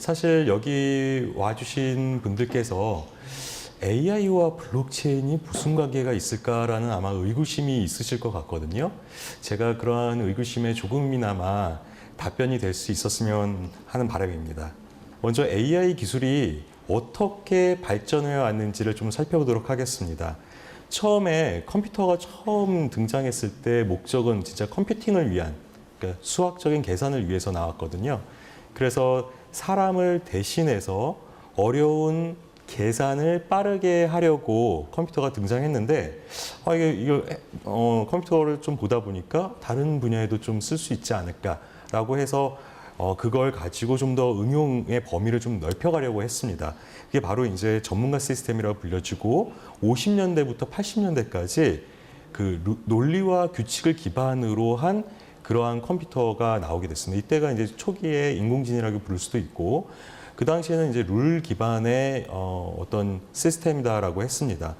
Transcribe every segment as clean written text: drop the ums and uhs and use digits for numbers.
사실 여기 와주신 분들께서 AI와 블록체인이 무슨 관계가 있을까라는 아마 의구심이 있으실 것 같거든요. 제가 그러한 의구심에 조금이나마 답변이 될 수 있었으면 하는 바람입니다. 먼저 AI 기술이 어떻게 발전해 왔는지를 좀 살펴보도록 하겠습니다. 처음에 컴퓨터가 처음 등장했을 때 목적은 진짜 컴퓨팅을 위한, 그러니까 수학적인 계산을 위해서 나왔거든요. 그래서 사람을 대신해서 어려운 계산을 빠르게 하려고 컴퓨터가 등장했는데, 컴퓨터를 좀 보다 보니까 다른 분야에도 좀 쓸 수 있지 않을까라고 해서 그걸 가지고 좀 더 응용의 범위를 좀 넓혀가려고 했습니다. 그게 바로 이제 전문가 시스템이라고 불려지고 50년대부터 80년대까지 그 논리와 규칙을 기반으로 한 그러한 컴퓨터가 나오게 됐습니다. 이때가 이제 초기에 인공지능이라고 부를 수도 있고, 그 당시에는 이제 룰 기반의 어떤 시스템이다라고 했습니다.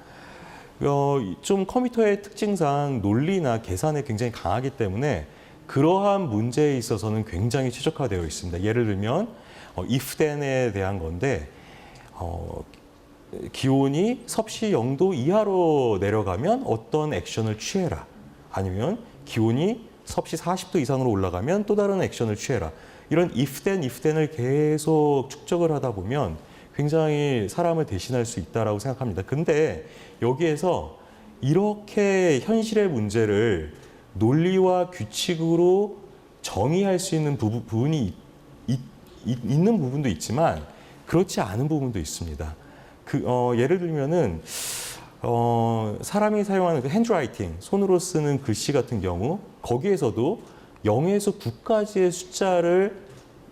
좀 컴퓨터의 특징상 논리나 계산에 굉장히 강하기 때문에 그러한 문제에 있어서는 굉장히 최적화되어 있습니다. 예를 들면 if then에 대한 건데, 기온이 섭씨 0도 이하로 내려가면 어떤 액션을 취해라. 아니면 기온이 섭씨 40도 이상으로 올라가면 또 다른 액션을 취해라. 이런 if then을 계속 축적을 하다 보면 굉장히 사람을 대신할 수 있다고 생각합니다. 근데 여기에서 이렇게 현실의 문제를 논리와 규칙으로 정의할 수 있는 부분이 있는 부분도 있지만 그렇지 않은 부분도 있습니다. 예를 들면은 사람이 사용하는 그 핸드라이팅, 손으로 쓰는 글씨 같은 경우, 거기에서도 0에서 9까지의 숫자를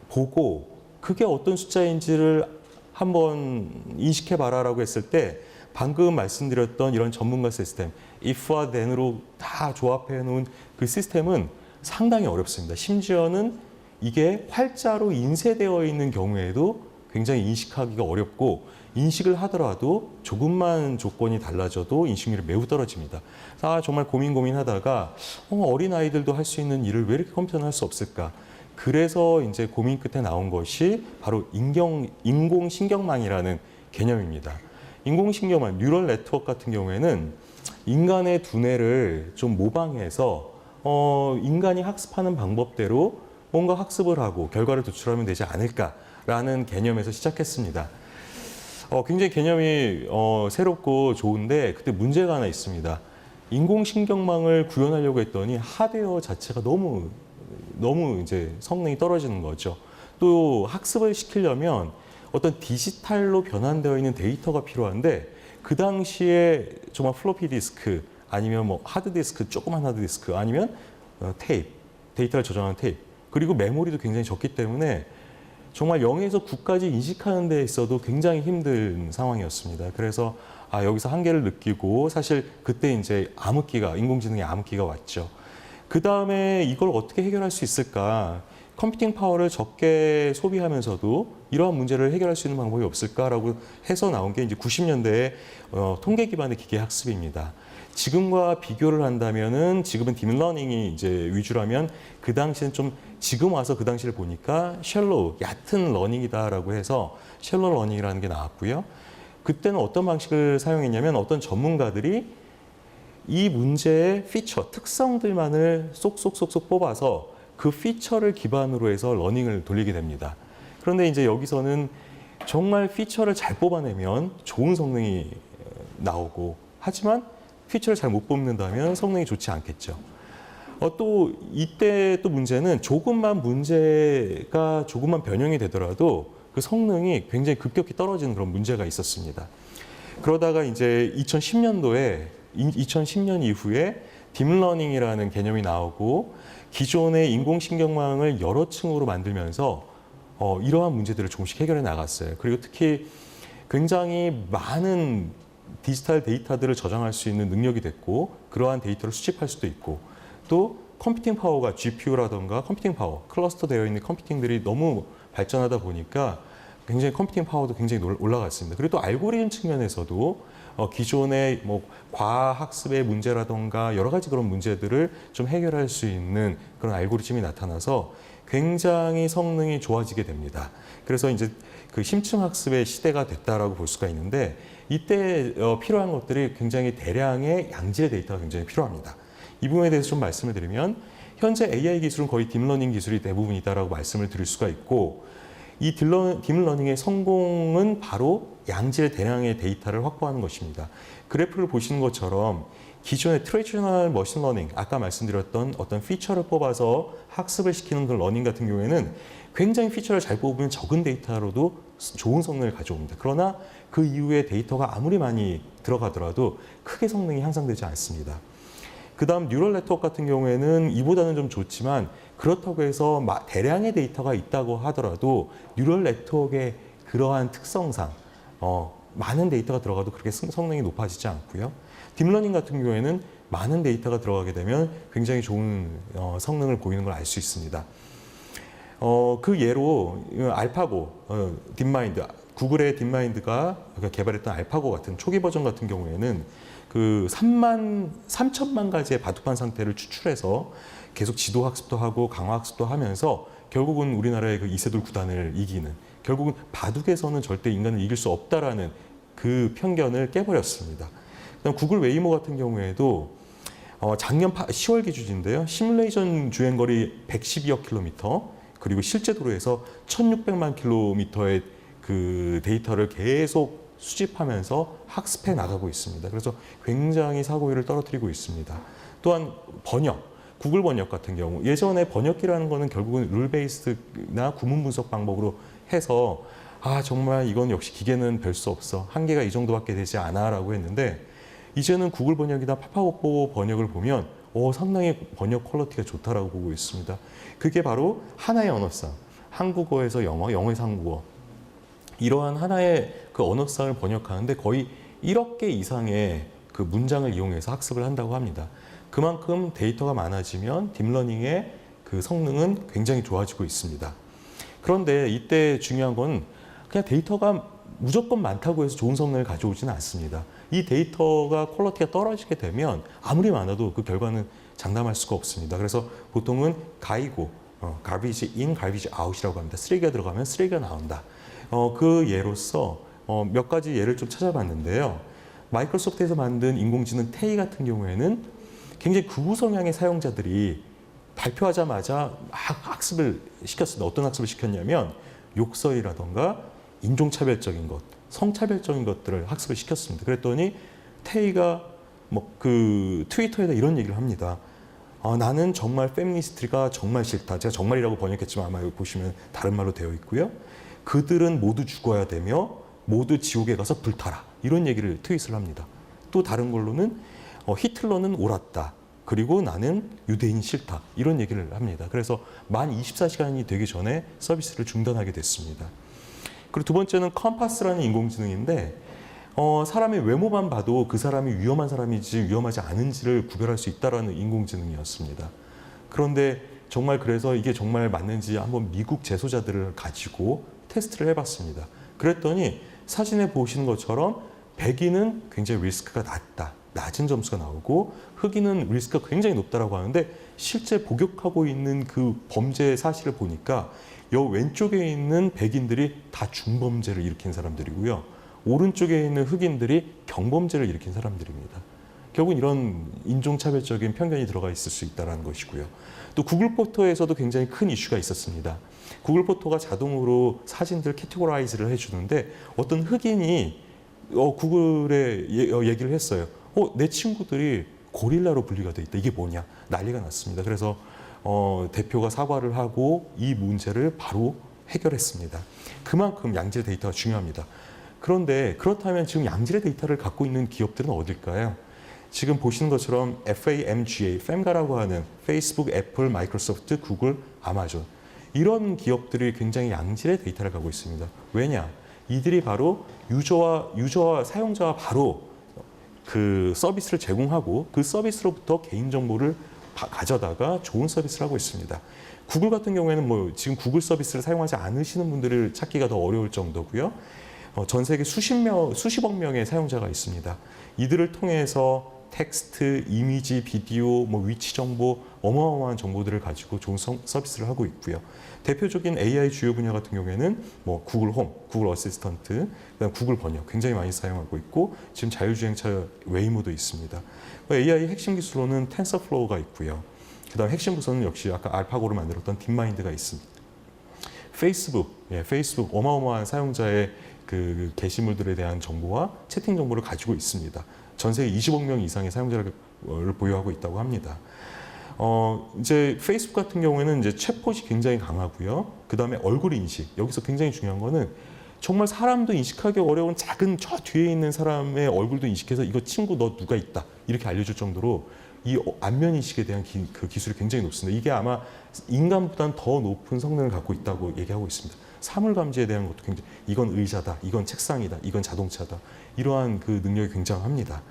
보고 그게 어떤 숫자인지를 한번 인식해 봐라라고 했을 때, 방금 말씀드렸던 이런 전문가 시스템, if와 then으로 다 조합해 놓은 그 시스템은 상당히 어렵습니다. 심지어는 이게 활자로 인쇄되어 있는 경우에도 굉장히 인식하기가 어렵고, 인식을 하더라도 조금만 조건이 달라져도 인식률이 매우 떨어집니다. 정말 고민하다가 어린아이들도 할 수 있는 일을 왜 이렇게 컴퓨터는 할 수 없을까? 그래서 이제 고민 끝에 나온 것이 바로 인공신경망이라는 개념입니다. 인공신경망, 뉴럴 네트워크 같은 경우에는 인간의 두뇌를 좀 모방해서 인간이 학습하는 방법대로 뭔가 학습을 하고 결과를 도출하면 되지 않을까라는 개념에서 시작했습니다. 굉장히 개념이 새롭고 좋은데, 그때 문제가 하나 있습니다. 인공신경망을 구현하려고 했더니 하드웨어 자체가 너무 이제 성능이 떨어지는 거죠. 또 학습을 시키려면 어떤 디지털로 변환되어 있는 데이터가 필요한데, 그 당시에 정말 플로피 디스크 아니면 뭐 하드디스크, 조그만 하드디스크 아니면 테이프, 데이터를 저장하는 테이프, 그리고 메모리도 굉장히 적기 때문에 정말 0에서 9까지 인식하는 데 있어도 굉장히 힘든 상황이었습니다. 그래서 여기서 한계를 느끼고, 사실 그때 이제 인공지능의 암흑기가 왔죠. 그 다음에 이걸 어떻게 해결할 수 있을까? 컴퓨팅 파워를 적게 소비하면서도 이러한 문제를 해결할 수 있는 방법이 없을까라고 해서 나온 게 이제 90년대의 통계 기반의 기계 학습입니다. 지금과 비교를 한다면은, 지금은 딥러닝이 이제 위주라면, 그 당시는 좀, 지금 와서 그 당시를 보니까 얕은 러닝이다라고 해서 셜로 러닝이라는 게 나왔고요. 그때는 어떤 방식을 사용했냐면, 어떤 전문가들이 이 문제의 피처, 특성들만을 쏙쏙쏙쏙 뽑아서 그 피처를 기반으로 해서 러닝을 돌리게 됩니다. 그런데 이제 여기서는 정말 피처를 잘 뽑아내면 좋은 성능이 나오고, 하지만 피처를 잘 못 뽑는다면 성능이 좋지 않겠죠. 또 이때 또 문제는 조금만 변형이 되더라도 그 성능이 굉장히 급격히 떨어지는 그런 문제가 있었습니다. 그러다가 이제 2010년 이후에 딥러닝이라는 개념이 나오고, 기존의 인공신경망을 여러 층으로 만들면서 이러한 문제들을 조금씩 해결해 나갔어요. 그리고 특히 굉장히 많은 디지털 데이터들을 저장할 수 있는 능력이 됐고, 그러한 데이터를 수집할 수도 있고, 또 컴퓨팅 파워가 GPU라던가 컴퓨팅 파워, 클러스터 되어 있는 컴퓨팅들이 너무 발전하다 보니까 굉장히 컴퓨팅 파워도 굉장히 올라갔습니다. 그리고 또 알고리즘 측면에서도 기존의 뭐 과학습의 문제라던가 여러 가지 그런 문제들을 좀 해결할 수 있는 그런 알고리즘이 나타나서 굉장히 성능이 좋아지게 됩니다. 그래서 이제 그 심층 학습의 시대가 됐다라고 볼 수가 있는데 이때 필요한 것들이 굉장히 대량의 양질의 데이터가 굉장히 필요합니다. 이 부분에 대해서 좀 말씀을 드리면 현재 AI 기술은 거의 딥러닝 기술이 대부분이다라고 말씀을 드릴 수가 있고 이 딥러닝의 성공은 바로 양질의 대량의 데이터를 확보하는 것입니다. 그래프를 보시는 것처럼 기존의 트레디셔널 머신러닝, 아까 말씀드렸던 어떤 피처를 뽑아서 학습을 시키는 그 러닝 같은 경우에는 굉장히 피처를 잘 뽑으면 적은 데이터로도 좋은 성능을 가져옵니다. 그러나 그 이후에 데이터가 아무리 많이 들어가더라도 크게 성능이 향상되지 않습니다. 그 다음 뉴럴 네트워크 같은 경우에는 이보다는 좀 좋지만 그렇다고 해서 대량의 데이터가 있다고 하더라도 뉴럴 네트워크의 그러한 특성상 많은 데이터가 들어가도 그렇게 성능이 높아지지 않고요. 딥러닝 같은 경우에는 많은 데이터가 들어가게 되면 굉장히 좋은 성능을 보이는 걸 알 수 있습니다. 그 예로 알파고, 딥마인드, 구글의 딥마인드가 개발했던 알파고 같은 초기 버전 같은 경우에는 그 3천만 가지의 바둑판 상태를 추출해서 계속 지도 학습도 하고 강화 학습도 하면서 결국은 우리나라의 그 이세돌 구단을 이기는, 결국은 바둑에서는 절대 인간을 이길 수 없다라는 그 편견을 깨버렸습니다. 그다음 구글 웨이모 같은 경우에도 작년 10월 기준인데요. 시뮬레이션 주행거리 112억 킬로미터, 그리고 실제 도로에서 1600만 킬로미터의 그 데이터를 계속 수집하면서 학습해 나가고 있습니다. 그래서 굉장히 사고율을 떨어뜨리고 있습니다. 또한 번역, 구글 번역 같은 경우 예전에 번역기라는 거는 결국은 룰 베이스나 구문 분석 방법으로 해서 정말 이건 역시 기계는 별 수 없어, 한계가 이 정도밖에 되지 않아 라고 했는데 이제는 구글 번역이나 파파고뽀 번역을 보면 상당히 번역 퀄리티가 좋다라고 보고 있습니다. 그게 바로 하나의 언어상, 한국어에서 영어, 영어에서 한국어, 이러한 하나의 그 언어상을 번역하는데 거의 1억 개 이상의 그 문장을 이용해서 학습을 한다고 합니다. 그만큼 데이터가 많아지면 딥러닝의 그 성능은 굉장히 좋아지고 있습니다. 그런데 이때 중요한 건 그냥 데이터가 무조건 많다고 해서 좋은 성능을 가져오지는 않습니다. 이 데이터가 퀄리티가 떨어지게 되면 아무리 많아도 그 결과는 장담할 수가 없습니다. 그래서 보통은 가이고, garbage in, garbage out이라고 합니다. 쓰레기가 들어가면 쓰레기가 나온다. 그 예로서 몇 가지 예를 좀 찾아봤는데요. 마이크로소프트에서 만든 인공지능 테이 같은 경우에는 굉장히 극우 성향의 사용자들이 발표하자마자 막 학습을 시켰습니다. 어떤 학습을 시켰냐면 욕설이라던가 인종차별적인 것, 성차별적인 것들을 학습을 시켰습니다. 그랬더니 테이가 그 트위터에다 이런 얘기를 합니다. 나는 정말 페미니스트가 정말 싫다. 제가 정말이라고 번역했지만 아마 여기 보시면 다른 말로 되어 있고요. 그들은 모두 죽어야 되며 모두 지옥에 가서 불타라. 이런 얘기를 트윗을 합니다. 또 다른 걸로는 히틀러는 옳았다. 그리고 나는 유대인이 싫다. 이런 얘기를 합니다. 그래서 만 24시간이 되기 전에 서비스를 중단하게 됐습니다. 그리고 두 번째는 컴파스라는 인공지능인데 사람의 외모만 봐도 그 사람이 위험한 사람인지 위험하지 않은지를 구별할 수 있다는 인공지능이었습니다. 그런데 정말 그래서 이게 정말 맞는지 한번 미국 재소자들을 가지고 테스트를 해봤습니다. 그랬더니 사진에 보시는 것처럼 백인은 굉장히 리스크가 낮다. 낮은 점수가 나오고 흑인은 리스크가 굉장히 높다라고 하는데 실제 복역하고 있는 그 범죄 사실을 보니까 요 왼쪽에 있는 백인들이 다 중범죄를 일으킨 사람들이고요. 오른쪽에 있는 흑인들이 경범죄를 일으킨 사람들입니다. 결국은 이런 인종차별적인 편견이 들어가 있을 수 있다는 것이고요. 또 구글 포토에서도 굉장히 큰 이슈가 있었습니다. 구글 포토가 자동으로 사진들 캐테고라이즈를 해주는데 어떤 흑인이 구글에 얘기를 했어요. 내 친구들이 고릴라로 분리가 돼 있다. 이게 뭐냐? 난리가 났습니다. 그래서 대표가 사과를 하고 이 문제를 바로 해결했습니다. 그만큼 양질의 데이터가 중요합니다. 그런데 그렇다면 지금 양질의 데이터를 갖고 있는 기업들은 어딜까요? 지금 보시는 것처럼 FAMGA, FAMGA라고 하는 페이스북, 애플, 마이크로소프트, 구글, 아마존 이런 기업들이 굉장히 양질의 데이터를 갖고 있습니다. 왜냐? 이들이 바로 유저와 사용자와 바로 그 서비스를 제공하고 그 서비스로부터 개인정보를 가져다가 좋은 서비스를 하고 있습니다. 구글 같은 경우에는 지금 구글 서비스를 사용하지 않으시는 분들을 찾기가 더 어려울 정도고요. 전 세계 수십억 명의 사용자가 있습니다. 이들을 통해서 텍스트, 이미지, 비디오, 뭐 위치 정보, 어마어마한 정보들을 가지고 좋은 서비스를 하고 있고요. 대표적인 AI 주요 분야 같은 경우에는 뭐 구글 홈, 구글 어시스턴트, 그다음 구글 번역 굉장히 많이 사용하고 있고 지금 자율주행차 웨이모도 있습니다. AI 핵심 기술로는 텐서플로우가 있고요. 그다음 핵심 부서는 역시 아까 알파고를 만들었던 딥마인드가 있습니다. 페이스북 어마어마한 사용자의 그 게시물들에 대한 정보와 채팅 정보를 가지고 있습니다. 전 세계 20억 명 이상의 사용자를 보유하고 있다고 합니다. 이제 페이스북 같은 경우에는 이제 챗봇이 굉장히 강하고요. 그 다음에 얼굴 인식. 여기서 굉장히 중요한 거는 정말 사람도 인식하기 어려운 작은 저 뒤에 있는 사람의 얼굴도 인식해서 이거 친구 너 누가 있다. 이렇게 알려줄 정도로 이 안면 인식에 대한 그 기술이 굉장히 높습니다. 이게 아마 인간보다는 더 높은 성능을 갖고 있다고 얘기하고 있습니다. 사물 감지에 대한 것도 굉장히 이건 의자다, 이건 책상이다, 이건 자동차다. 이러한 그 능력이 굉장합니다.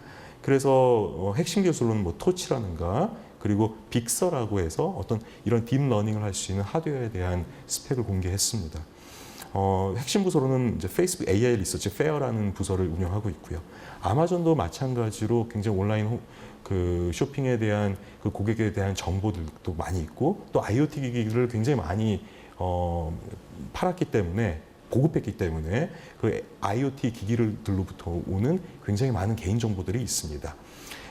그래서 핵심 기술로는 뭐 토치라는가 그리고 빅서라고 해서 어떤 이런 딥러닝을 할 수 있는 하드웨어에 대한 스펙을 공개했습니다. 핵심 부서로는 이제 페이스북 AI 리서치 페어라는 부서를 운영하고 있고요. 아마존도 마찬가지로 굉장히 온라인 그 쇼핑에 대한 그 고객에 대한 정보들도 많이 있고 또 IoT 기기를 굉장히 많이 팔았기 때문에 보급했기 때문에 그 IoT 기기들로부터 오는 굉장히 많은 개인 정보들이 있습니다.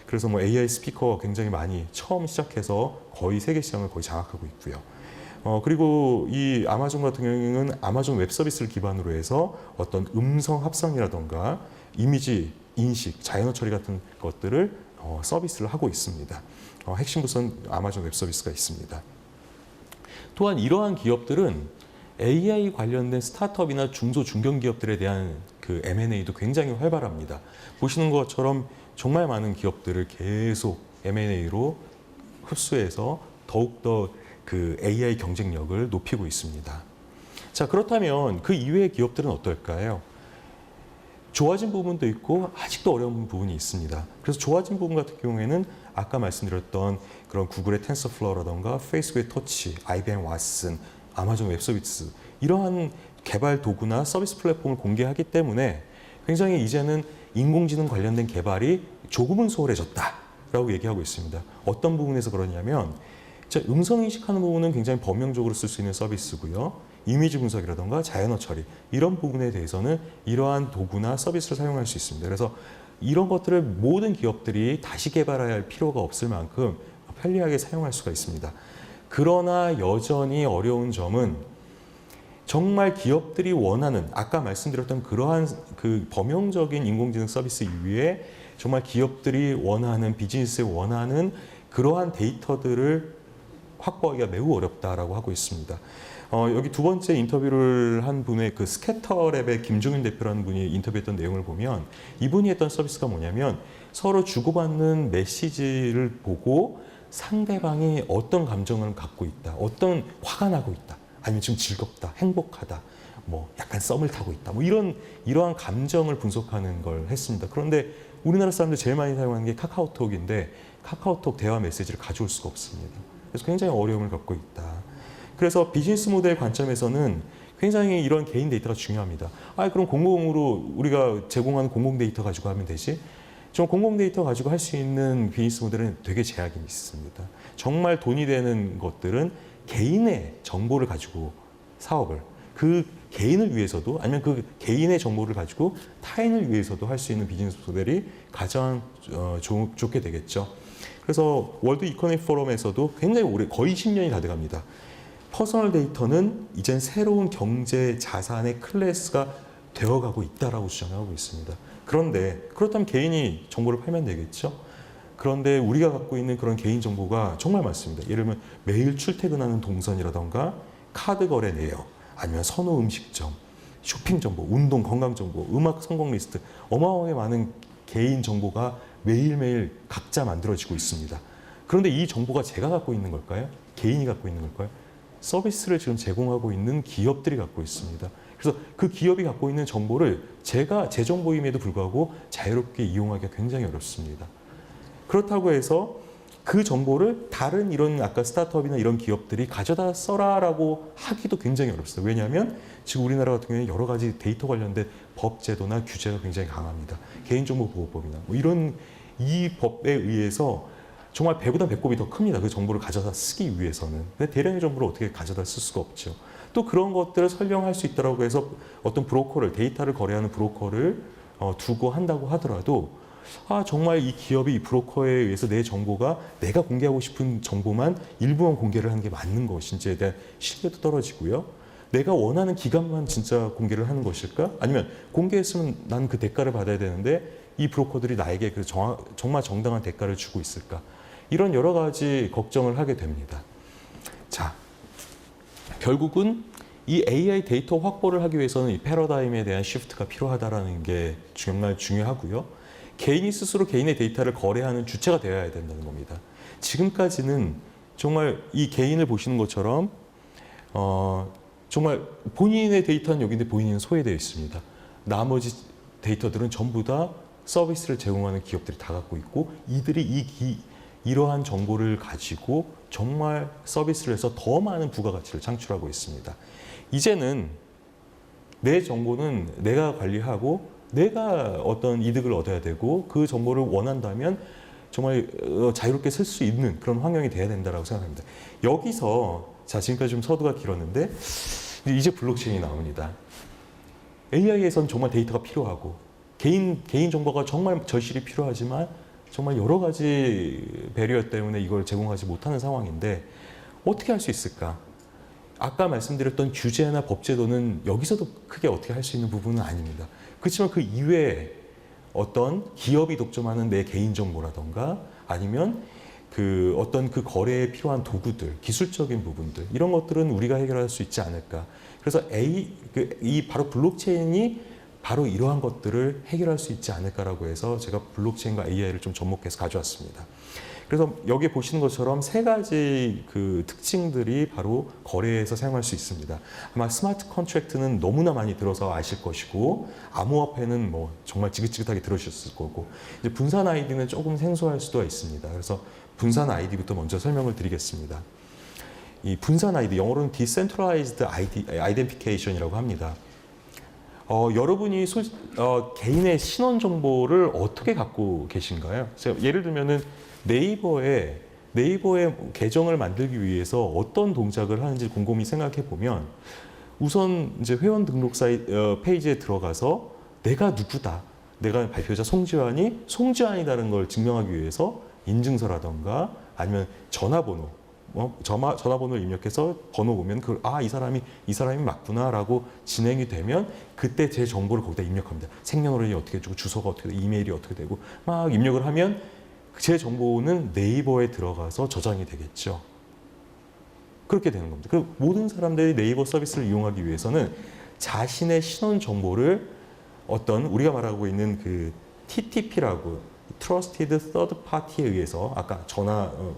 그래서 뭐 AI 스피커 굉장히 많이 처음 시작해서 거의 세계 시장을 거의 장악하고 있고요. 그리고 이 아마존 같은 경우에는 아마존 웹 서비스를 기반으로 해서 어떤 음성 합성이라던가 이미지 인식, 자연어 처리 같은 것들을 서비스를 하고 있습니다. 핵심 부서는 아마존 웹 서비스가 있습니다. 또한 이러한 기업들은 AI 관련된 스타트업이나 중소 중견 기업들에 대한 그 M&A도 굉장히 활발합니다. 보시는 것처럼 정말 많은 기업들을 계속 M&A로 흡수해서 더욱더 그 AI 경쟁력을 높이고 있습니다. 자, 그렇다면 그 이외의 기업들은 어떨까요? 좋아진 부분도 있고 아직도 어려운 부분이 있습니다. 그래서 좋아진 부분 같은 경우에는 아까 말씀드렸던 그런 구글의 텐서플로우라던가 페이스북의 터치, IBM 왓슨, 아마존 웹 서비스 이러한 개발 도구나 서비스 플랫폼을 공개하기 때문에 굉장히 이제는 인공지능 관련된 개발이 조금은 수월해졌다라고 얘기하고 있습니다. 어떤 부분에서 그러냐면 음성 인식하는 부분은 굉장히 범용적으로 쓸 수 있는 서비스고요. 이미지 분석이라던가 자연어 처리 이런 부분에 대해서는 이러한 도구나 서비스를 사용할 수 있습니다. 그래서 이런 것들을 모든 기업들이 다시 개발해야 할 필요가 없을 만큼 편리하게 사용할 수가 있습니다. 그러나 여전히 어려운 점은 정말 기업들이 원하는 아까 말씀드렸던 그러한 그 범용적인 인공지능 서비스 이외에 정말 기업들이 원하는 비즈니스에 원하는 그러한 데이터들을 확보하기가 매우 어렵다라고 하고 있습니다. 여기 두 번째 인터뷰를 한 분의 그 스캐터랩의 김종윤 대표라는 분이 인터뷰했던 내용을 보면 이분이 했던 서비스가 뭐냐면 서로 주고받는 메시지를 보고 상대방이 어떤 감정을 갖고 있다, 어떤 화가 나고 있다, 아니면 지금 즐겁다, 행복하다, 뭐 약간 썸을 타고 있다, 뭐 이러한 감정을 분석하는 걸 했습니다. 그런데 우리나라 사람들 제일 많이 사용하는 게 카카오톡인데 카카오톡 대화 메시지를 가져올 수가 없습니다. 그래서 굉장히 어려움을 갖고 있다. 그래서 비즈니스 모델 관점에서는 굉장히 이런 개인 데이터가 중요합니다. 그럼 공공으로 우리가 제공하는 공공 데이터 가지고 하면 되지? 좀 공공 데이터 가지고 할 수 있는 비즈니스 모델은 되게 제약이 있습니다. 정말 돈이 되는 것들은 개인의 정보를 가지고 사업을 그 개인을 위해서도 아니면 그 개인의 정보를 가지고 타인을 위해서도 할 수 있는 비즈니스 모델이 가장 좋게 되겠죠. 그래서 월드 이코노믹 포럼에서도 굉장히 오래 거의 10년이 다 돼갑니다. 퍼스널 데이터는 이젠 새로운 경제 자산의 클래스가 되어가고 있다라고 주장하고 있습니다. 그런데 그렇다면 개인이 정보를 팔면 되겠죠. 그런데 우리가 갖고 있는 그런 개인 정보가 정말 많습니다. 예를 들면 매일 출퇴근하는 동선이라던가 카드 거래 내역, 아니면 선호 음식점, 쇼핑 정보, 운동 건강 정보, 음악 선곡 리스트 어마어마하게 많은 개인 정보가 매일매일 각자 만들어지고 있습니다. 그런데 이 정보가 제가 갖고 있는 걸까요? 개인이 갖고 있는 걸까요? 서비스를 지금 제공하고 있는 기업들이 갖고 있습니다. 그래서 그 기업이 갖고 있는 정보를 제가 제 정보임에도 불구하고 자유롭게 이용하기가 굉장히 어렵습니다. 그렇다고 해서 그 정보를 다른 이런 아까 스타트업이나 이런 기업들이 가져다 써라라고 하기도 굉장히 어렵습니다. 왜냐하면 지금 우리나라 같은 경우에 여러 가지 데이터 관련된 법 제도나 규제가 굉장히 강합니다. 개인정보보호법이나 뭐 이 법에 의해서 정말 배보다 배꼽이 더 큽니다. 그 정보를 가져다 쓰기 위해서는. 근데 대량의 정보를 어떻게 가져다 쓸 수가 없죠. 또 그런 것들을 설명할 수 있다고 해서 어떤 브로커를, 데이터를 거래하는 브로커를 두고 한다고 하더라도 정말 이 기업이 이 브로커에 의해서 내 정보가 내가 공개하고 싶은 정보만 일부만 공개를 하는 게 맞는 것인지에 대한 신뢰도 떨어지고요. 내가 원하는 기간만 진짜 공개를 하는 것일까? 아니면 공개했으면 난 그 대가를 받아야 되는데 이 브로커들이 나에게 그 정말 정당한 대가를 주고 있을까? 이런 여러 가지 걱정을 하게 됩니다. 자, 결국은 이 AI 데이터 확보를 하기 위해서는 이 패러다임에 대한 시프트가 필요하다는 게 정말 중요하고요. 개인이 스스로 개인의 데이터를 거래하는 주체가 되어야 된다는 겁니다. 지금까지는 정말 이 개인을 보시는 것처럼 정말 본인의 데이터는 여기인데 본인은 소외되어 있습니다. 나머지 데이터들은 전부 다 서비스를 제공하는 기업들이 다 갖고 있고 이들이 이러한 정보를 가지고 정말 서비스를 해서 더 많은 부가가치를 창출하고 있습니다. 이제는 내 정보는 내가 관리하고 내가 어떤 이득을 얻어야 되고 그 정보를 원한다면 정말 자유롭게 쓸 수 있는 그런 환경이 돼야 된다고 생각합니다. 여기서 지금까지 좀 서두가 길었는데 이제 블록체인이 나옵니다. AI에선 정말 데이터가 필요하고 개인 정보가 정말 절실히 필요하지만 정말 여러 가지 배리어 때문에 이걸 제공하지 못하는 상황인데 어떻게 할 수 있을까? 아까 말씀드렸던 규제나 법제도는 여기서도 크게 어떻게 할 수 있는 부분은 아닙니다. 그렇지만 그 이외에 어떤 기업이 독점하는 내 개인정보라던가 아니면 어떤 그 거래에 필요한 도구들, 기술적인 부분들 이런 것들은 우리가 해결할 수 있지 않을까. 그래서 바로 블록체인이 바로 이러한 것들을 해결할 수 있지 않을까라고 해서 제가 블록체인과 AI를 좀 접목해서 가져왔습니다. 그래서 여기 보시는 것처럼 세 가지 그 특징들이 바로 거래에서 사용할 수 있습니다. 아마 스마트 컨트랙트는 너무나 많이 들어서 아실 것이고 암호화폐는 뭐 정말 지긋지긋하게 들으셨을 거고 이제 분산 아이디는 조금 생소할 수도 있습니다. 그래서 분산 아이디부터 먼저 설명을 드리겠습니다. 이 분산 아이디, 영어로는 Decentralized Identification이라고 합니다. 여러분이 개인의 신원 정보를 어떻게 갖고 계신가요? 예를 들면은 네이버에 계정을 만들기 위해서 어떤 동작을 하는지 곰곰이 생각해 보면 우선 이제 회원 등록 페이지에 들어가서 내가 누구다, 내가 발표자 송지환이라는 걸 증명하기 위해서 인증서라던가 아니면 전화번호, 전화번호를 입력해서 번호 보면 이 사람이 맞구나라고 진행이 되면 그때 제 정보를 거기다 입력합니다. 생년월일이 어떻게 되고 주소가 어떻게 되고 이메일이 어떻게 되고 막 입력을 하면 제 정보는 네이버에 들어가서 저장이 되겠죠. 그렇게 되는 겁니다. 그 모든 사람들이 네이버 서비스를 이용하기 위해서는 자신의 신원 정보를 어떤 우리가 말하고 있는 그 TTP라고 Trusted Third Party에 의해서 아까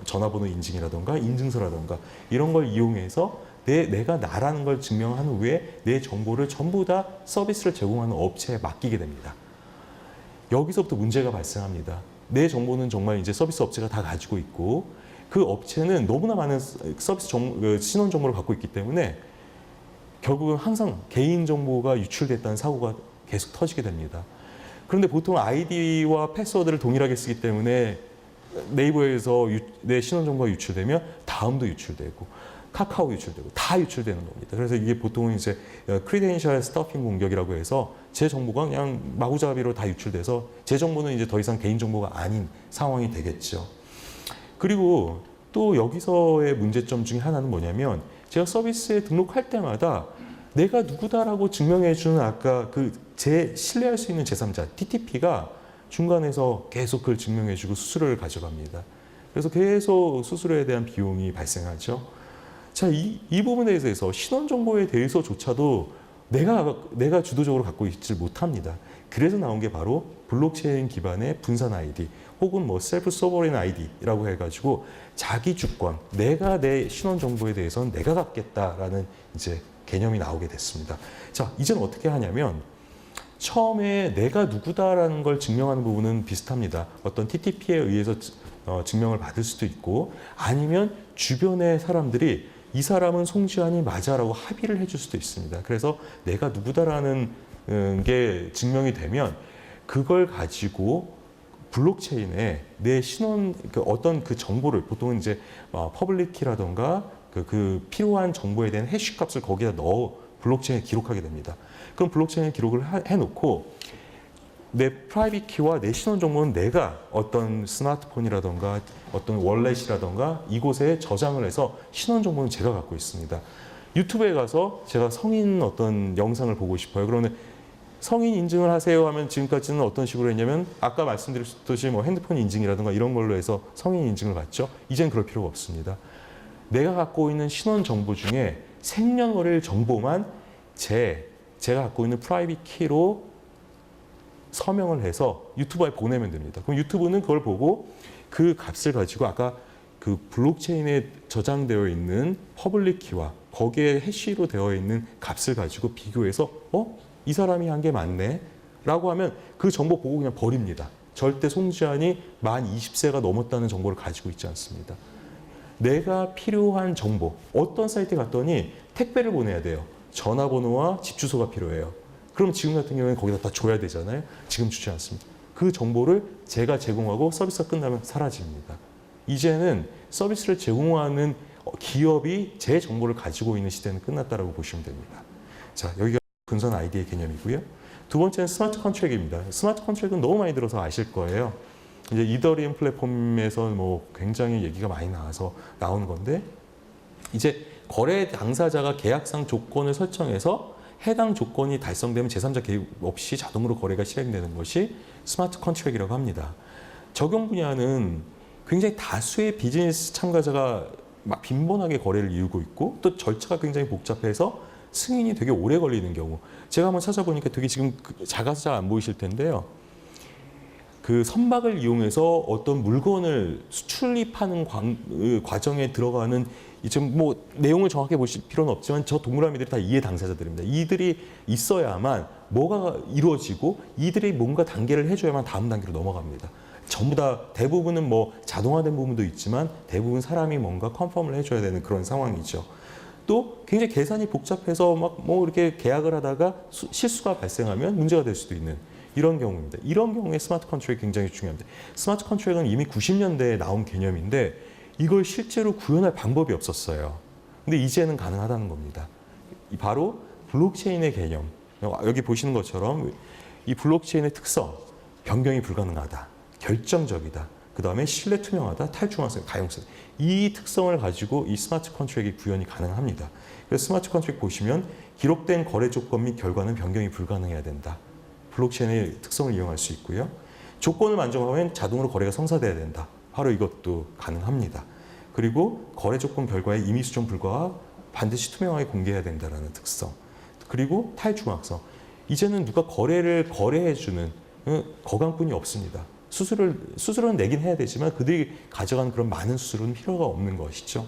전화번호 인증이라던가 인증서라던가 이런 걸 이용해서 내가 나라는 걸 증명한 후에 내 정보를 전부 다 서비스를 제공하는 업체에 맡기게 됩니다. 여기서부터 문제가 발생합니다. 내 정보는 정말 이제 서비스 업체가 다 가지고 있고 그 업체는 너무나 많은 서비스 신원 정보를 갖고 있기 때문에 결국은 항상 개인 정보가 유출됐다는 사고가 계속 터지게 됩니다. 그런데 보통 아이디와 패스워드를 동일하게 쓰기 때문에 네이버에서 내 신원 정보가 유출되면 다음도 유출되고 카카오 유출되고 다 유출되는 겁니다. 그래서 이게 보통은 이제 크리덴셜 스토핑 공격이라고 해서 제 정보가 그냥 마구잡이로 다 유출돼서 제 정보는 이제 더 이상 개인 정보가 아닌 상황이 되겠죠. 그리고 또 여기서의 문제점 중에 하나는 뭐냐면 제가 서비스에 등록할 때마다 내가 누구다라고 증명해주는 아까 제 신뢰할 수 있는 제3자 TTP가 중간에서 계속 그걸 증명해주고 수수료를 가져갑니다. 그래서 계속 수수료에 대한 비용이 발생하죠. 자, 이 부분에 대해서 신원 정보에 대해서조차도 내가 주도적으로 갖고 있지 못합니다. 그래서 나온 게 바로 블록체인 기반의 분산 아이디 혹은 셀프 소버린 아이디라고 해가지고 자기 주권, 내가 내 신원 정보에 대해서는 내가 갖겠다라는 이제 개념이 나오게 됐습니다. 자, 이제는 어떻게 하냐면 처음에 내가 누구다라는 걸 증명하는 부분은 비슷합니다. 어떤 TTP에 의해서 증명을 받을 수도 있고 아니면 주변의 사람들이 이 사람은 송지환이 맞아라고 합의를 해줄 수도 있습니다. 그래서 내가 누구다라는 게 증명이 되면 그걸 가지고 블록체인에 내 신원 어떤 그 정보를 보통은 이제 퍼블릭 키라던가 그 필요한 정보에 대한 해시 값을 거기다 넣어 블록체인에 기록하게 됩니다. 그럼 블록체인에 기록을 해놓고 내 프라이빗 키와 내 신원 정보는 내가 어떤 스마트폰이라던가 어떤 월렛이라던가 이곳에 저장을 해서 신원 정보는 제가 갖고 있습니다. 유튜브에 가서 제가 성인 어떤 영상을 보고 싶어요. 그러면 성인 인증을 하세요 하면 지금까지는 어떤 식으로 했냐면 아까 말씀드렸듯이 뭐 핸드폰 인증이라든가 이런 걸로 해서 성인 인증을 받죠. 이젠 그럴 필요가 없습니다. 내가 갖고 있는 신원 정보 중에 생년월일 정보만 제가 갖고 있는 프라이빗 키로 서명을 해서 유튜브에 보내면 됩니다. 그럼 유튜브는 그걸 보고 그 값을 가지고 아까 그 블록체인에 저장되어 있는 퍼블릭 키와 거기에 해시로 되어 있는 값을 가지고 비교해서 이 사람이 한 게 맞네 라고 하면 그 정보 보고 그냥 버립니다. 절대 송지환이 만 20세가 넘었다는 정보를 가지고 있지 않습니다. 내가 필요한 정보, 어떤 사이트에 갔더니 택배를 보내야 돼요. 전화번호와 집 주소가 필요해요. 그럼 지금 같은 경우에는 거기다 다 줘야 되잖아요. 지금 주지 않습니다. 그 정보를 제가 제공하고 서비스가 끝나면 사라집니다. 이제는 서비스를 제공하는 기업이 제 정보를 가지고 있는 시대는 끝났다라고 보시면 됩니다. 자, 여기가 분선 아이디의 개념이고요. 두 번째는 스마트 컨트랙입니다. 스마트 컨트랙은 너무 많이 들어서 아실 거예요. 이제 이더리움 플랫폼에서 뭐 굉장히 얘기가 많이 나오는 건데 이제 거래 당사자가 계약상 조건을 설정해서 해당 조건이 달성되면 제3자 개입 없이 자동으로 거래가 실행되는 것이 스마트 컨트랙이라고 합니다. 적용 분야는 굉장히 다수의 비즈니스 참가자가 막 빈번하게 거래를 이루고 있고 또 절차가 굉장히 복잡해서 승인이 되게 오래 걸리는 경우 제가 한번 찾아보니까 되게 지금 작아서 잘 안 보이실 텐데요. 그 선박을 이용해서 어떤 물건을 수출입하는 과정에 들어가는 지금 뭐 내용을 정확히 보실 필요는 없지만 저 동그라미들이 다 이해 당사자들입니다. 이들이 있어야만 뭐가 이루어지고 이들이 뭔가 단계를 해줘야만 다음 단계로 넘어갑니다. 전부 다 대부분은 뭐 자동화된 부분도 있지만 대부분 사람이 뭔가 컨펌을 해줘야 되는 그런 상황이죠. 또 굉장히 계산이 복잡해서 막 뭐 이렇게 계약을 하다가 실수가 발생하면 문제가 될 수도 있는 이런 경우입니다. 이런 경우에 스마트 컨트랙이 굉장히 중요합니다. 스마트 컨트랙은 이미 90년대에 나온 개념인데 이걸 실제로 구현할 방법이 없었어요. 근데 이제는 가능하다는 겁니다. 바로 블록체인의 개념. 여기 보시는 것처럼 이 블록체인의 특성, 변경이 불가능하다, 결정적이다, 그 다음에 신뢰 투명하다, 탈중앙성, 가용성. 이 특성을 가지고 이 스마트 컨트랙이 구현이 가능합니다. 그래서 스마트 컨트랙 보시면 기록된 거래 조건 및 결과는 변경이 불가능해야 된다. 블록체인의 특성을 이용할 수 있고요. 조건을 만족하면 자동으로 거래가 성사돼야 된다. 바로 이것도 가능합니다. 그리고 거래 조건 결과의 임의 수정 불가와 반드시 투명하게 공개해야 된다는 특성. 그리고 탈중앙성. 이제는 누가 거래를 거래해주는 거강꾼이 없습니다. 수수료는 내긴 해야 되지만 그들이 가져간 그런 많은 수수료는 필요가 없는 것이죠.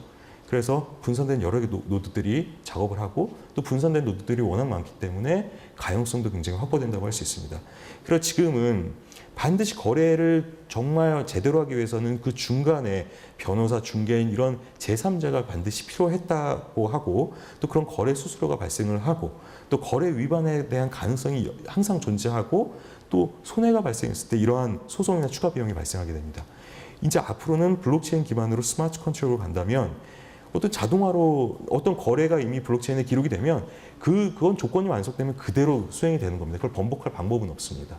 그래서 분산된 여러 개 노드들이 작업을 하고 또 분산된 노드들이 워낙 많기 때문에 가용성도 굉장히 확보된다고 할 수 있습니다. 그래서 지금은 반드시 거래를 정말 제대로 하기 위해서는 그 중간에 변호사, 중개인 이런 제3자가 반드시 필요했다고 하고 또 그런 거래 수수료가 발생을 하고 또 거래 위반에 대한 가능성이 항상 존재하고 또 손해가 발생했을 때 이러한 소송이나 추가 비용이 발생하게 됩니다. 이제 앞으로는 블록체인 기반으로 스마트 컨트롤로 간다면 어떤 자동화로 어떤 거래가 이미 블록체인에 기록이 되면 그건 조건이 완성되면 그대로 수행이 되는 겁니다. 그걸 번복할 방법은 없습니다.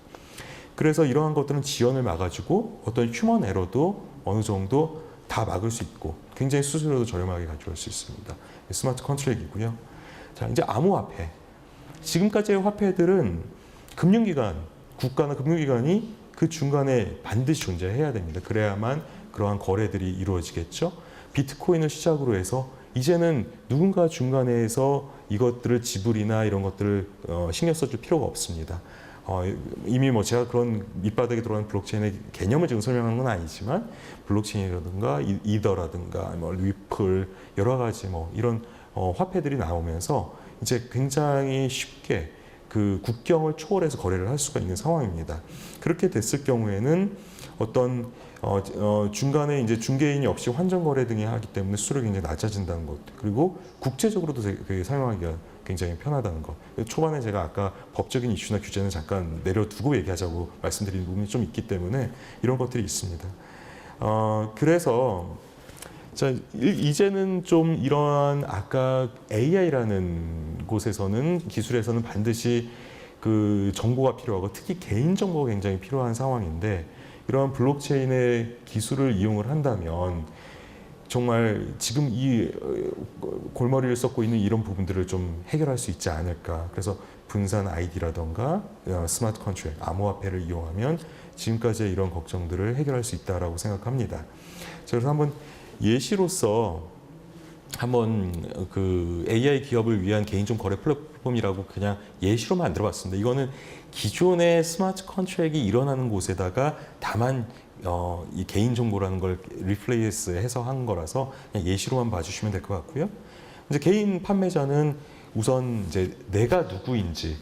그래서 이러한 것들은 지연을 막아주고 어떤 휴먼 에러도 어느 정도 다 막을 수 있고 굉장히 수수료도 저렴하게 가져올 수 있습니다. 스마트 컨트랙이고요. 자, 이제 암호화폐. 지금까지의 화폐들은 금융기관, 국가나 금융기관이 그 중간에 반드시 존재해야 됩니다. 그래야만 그러한 거래들이 이루어지겠죠. 비트코인을 시작으로 해서 이제는 누군가 중간에서 이것들을 지불이나 이런 것들을 신경 써줄 필요가 없습니다. 이미 뭐 제가 그런 밑바닥에 들어가는 블록체인의 개념을 지금 설명하는 건 아니지만 블록체인이라든가 이더라든가 뭐 리플 여러 가지 뭐 이런 화폐들이 나오면서 이제 굉장히 쉽게 그 국경을 초월해서 거래를 할 수가 있는 상황입니다. 그렇게 됐을 경우에는 어떤 중간에 이제 중개인이 없이 환전 거래 등이 하기 때문에 수수료가 굉장히 낮아진다는 것. 그리고 국제적으로도 되게 사용하기가 굉장히 편하다는 것. 초반에 제가 아까 법적인 이슈나 규제는 잠깐 내려두고 얘기하자고 말씀드린 부분이 좀 있기 때문에 이런 것들이 있습니다. 그래서 자, 이제는 좀 이러한 아까 AI라는 곳에서는 기술에서는 반드시 그 정보가 필요하고 특히 개인 정보가 굉장히 필요한 상황인데 이러한 블록체인의 기술을 이용을 한다면 정말 지금 이 골머리를 썩고 있는 이런 부분들을 좀 해결할 수 있지 않을까. 그래서 분산 아이디라던가 스마트 컨트랙, 암호화폐를 이용하면 지금까지의 이런 걱정들을 해결할 수 있다라고 생각합니다. 그래서 한번 예시로서 한번 그 AI 기업을 위한 개인정보 거래 플랫폼이라고 그냥 예시로 만들어봤습니다. 이거는 기존의 스마트 컨트랙이 일어나는 곳에다가 다만 이 개인정보라는 걸 리플레이스해서 한 거라서 그냥 예시로만 봐주시면 될 것 같고요. 이제 개인 판매자는 우선 이제 내가 누구인지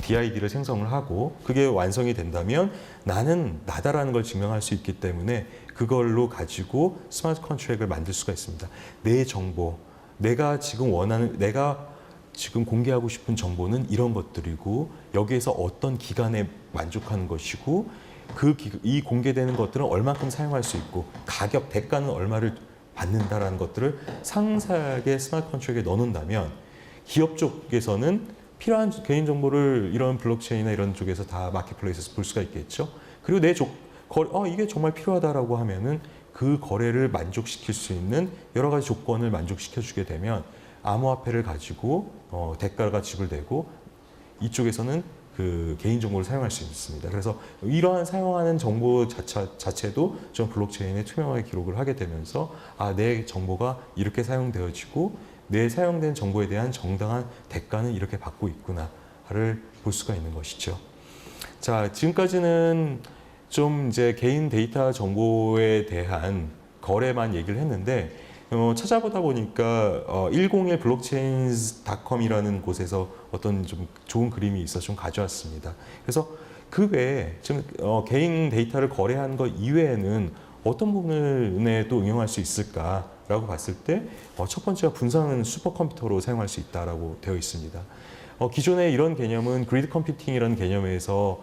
DID를 생성을 하고 그게 완성이 된다면 나는 나다라는 걸 증명할 수 있기 때문에 그걸로 가지고 스마트 컨트랙을 만들 수가 있습니다. 내 정보, 내가 지금 공개하고 싶은 정보는 이런 것들이고 여기에서 어떤 기간에 만족하는 것이고 이 공개되는 것들은 얼마큼 사용할 수 있고 가격, 대가는 얼마를 받는다라는 것들을 상세하게 스마트 컨트랙에 넣어놓는다면 기업 쪽에서는 필요한 개인정보를 이런 블록체인이나 이런 쪽에서 다 마켓플레이스에서 볼 수가 있겠죠. 그리고 이게 정말 필요하다라고 하면은 그 거래를 만족시킬 수 있는 여러 가지 조건을 만족시켜 주게 되면 암호화폐를 가지고 대가가 지불되고 이쪽에서는 그 개인정보를 사용할 수 있습니다. 그래서 이러한 사용하는 정보 자체도 좀 블록체인에 투명하게 기록을 하게 되면서 내 정보가 이렇게 사용되어지고 내 사용된 정보에 대한 정당한 대가는 이렇게 받고 있구나를 볼 수가 있는 것이죠. 자, 지금까지는 좀 이제 개인 데이터 정보에 대한 거래만 얘기를 했는데 찾아보다 보니까 101 blockchains.com이라는 곳에서 어떤 좀 좋은 그림이 있어서 좀 가져왔습니다. 그래서 그 외에 지금 개인 데이터를 거래하는 것 이외에는 어떤 부분에 또 응용할 수 있을까라고 봤을 때 첫 번째가 분산 슈퍼컴퓨터로 사용할 수 있다라고 되어 있습니다. 기존의 이런 개념은 그리드 컴퓨팅이라는 개념에서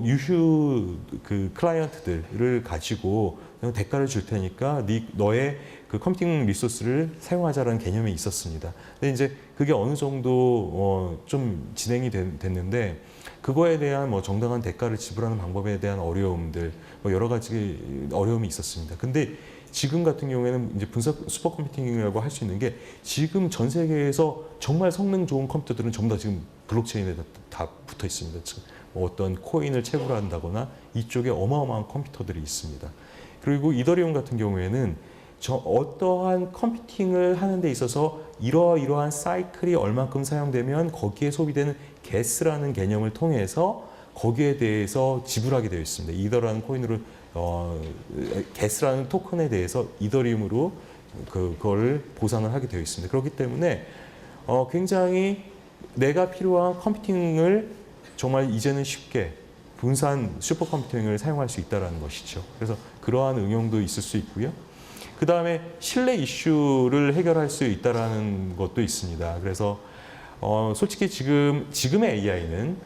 유휴 그 클라이언트들을 가지고 대가를 줄 테니까 너의 그 컴퓨팅 리소스를 사용하자라는 개념이 있었습니다. 근데 이제 그게 어느 정도 좀 진행이 됐는데 그거에 대한 정당한 대가를 지불하는 방법에 대한 어려움들 여러 가지 어려움이 있었습니다. 근데 지금 같은 경우에는 이제 분산 슈퍼컴퓨팅이라고 할 수 있는 게 지금 전 세계에서 정말 성능 좋은 컴퓨터들은 전부 다 지금 블록체인에 다 붙어 있습니다. 어떤 코인을 채굴한다거나 이쪽에 어마어마한 컴퓨터들이 있습니다. 그리고 이더리움 같은 경우에는 어떠한 컴퓨팅을 하는 데 있어서 이러한 사이클이 얼만큼 사용되면 거기에 소비되는 게스라는 개념을 통해서 거기에 대해서 지불하게 되어 있습니다. 이더라는 코인으로 게스라는 토큰에 대해서 이더리움으로 그걸 보상을 하게 되어 있습니다. 그렇기 때문에 굉장히 내가 필요한 컴퓨팅을 정말 이제는 쉽게 분산 슈퍼컴퓨팅을 사용할 수 있다는 것이죠. 그래서 그러한 응용도 있을 수 있고요. 그 다음에 신뢰 이슈를 해결할 수 있다는 것도 있습니다. 그래서 솔직히 지금의 AI는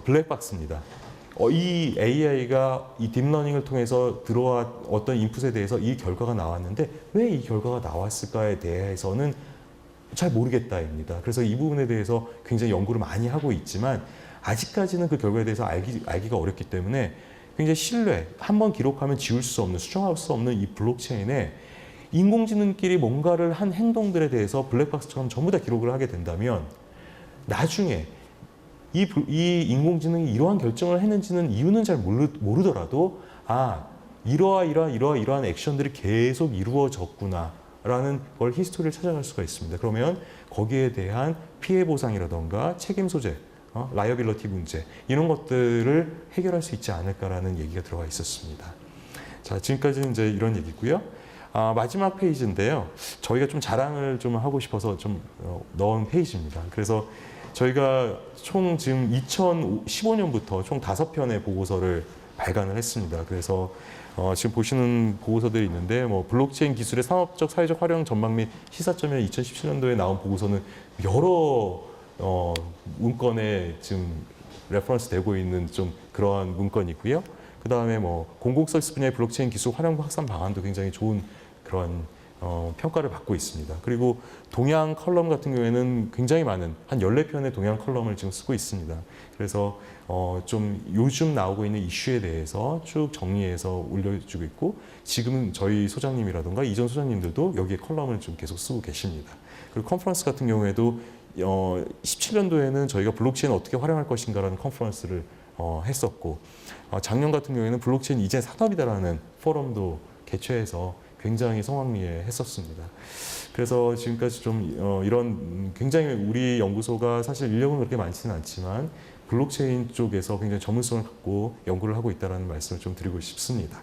블랙박스입니다. 이 AI가 이 딥러닝을 통해서 들어와 어떤 인풋에 대해서 이 결과가 나왔는데 왜 이 결과가 나왔을까에 대해서는 잘 모르겠다입니다. 그래서 이 부분에 대해서 굉장히 연구를 많이 하고 있지만 아직까지는 그 결과에 대해서 알기가 어렵기 때문에 굉장히 신뢰, 한번 기록하면 지울 수 없는, 수정할 수 없는 이 블록체인에 인공지능끼리 뭔가를 한 행동들에 대해서 블랙박스처럼 전부 다 기록을 하게 된다면 나중에 이 인공지능이 이러한 결정을 했는지는 이유는 잘 모르더라도 이러한 액션들이 계속 이루어졌구나 라는 걸 히스토리를 찾아갈 수가 있습니다. 그러면 거기에 대한 피해 보상이라던가 책임 소재, 라이어빌러티 문제 이런 것들을 해결할 수 있지 않을까라는 얘기가 들어가 있었습니다. 자, 지금까지는 이제 이런 얘기고요. 마지막 페이지인데요. 저희가 좀 자랑을 좀 하고 싶어서 좀 넣은 페이지입니다. 그래서 저희가 총 지금 2015년부터 총 5편의 보고서를 발간을 했습니다. 그래서 지금 보시는 보고서들이 있는데 뭐 블록체인 기술의 산업적 사회적 활용 전망 및 시사점이라는 2017년도에 나온 보고서는 여러 문건에 지금 레퍼런스 되고 있는 좀 그러한 문건이고요. 그 다음에 뭐 공공 서비스 분야의 블록체인 기술 활용 확산 방안도 굉장히 좋은 그런 평가를 받고 있습니다. 그리고 동향 컬럼 같은 경우에는 굉장히 많은 한 14편의 동향 컬럼을 지금 쓰고 있습니다. 그래서 좀 요즘 나오고 있는 이슈에 대해서 쭉 정리해서 올려주고 있고 지금은 저희 소장님이라든가 이전 소장님들도 여기에 컬럼을 좀 계속 쓰고 계십니다. 그리고 컨퍼런스 같은 경우에도 17년도에는 저희가 블록체인을 어떻게 활용할 것인가라는 컨퍼런스를 했었고 작년 같은 경우에는 블록체인 이제 산업이다라는 포럼도 개최해서 굉장히 성황리에 했었습니다. 그래서 지금까지 좀 이런 굉장히 우리 연구소가 사실 인력은 그렇게 많지는 않지만 블록체인 쪽에서 굉장히 전문성을 갖고 연구를 하고 있다는 말씀을 좀 드리고 싶습니다.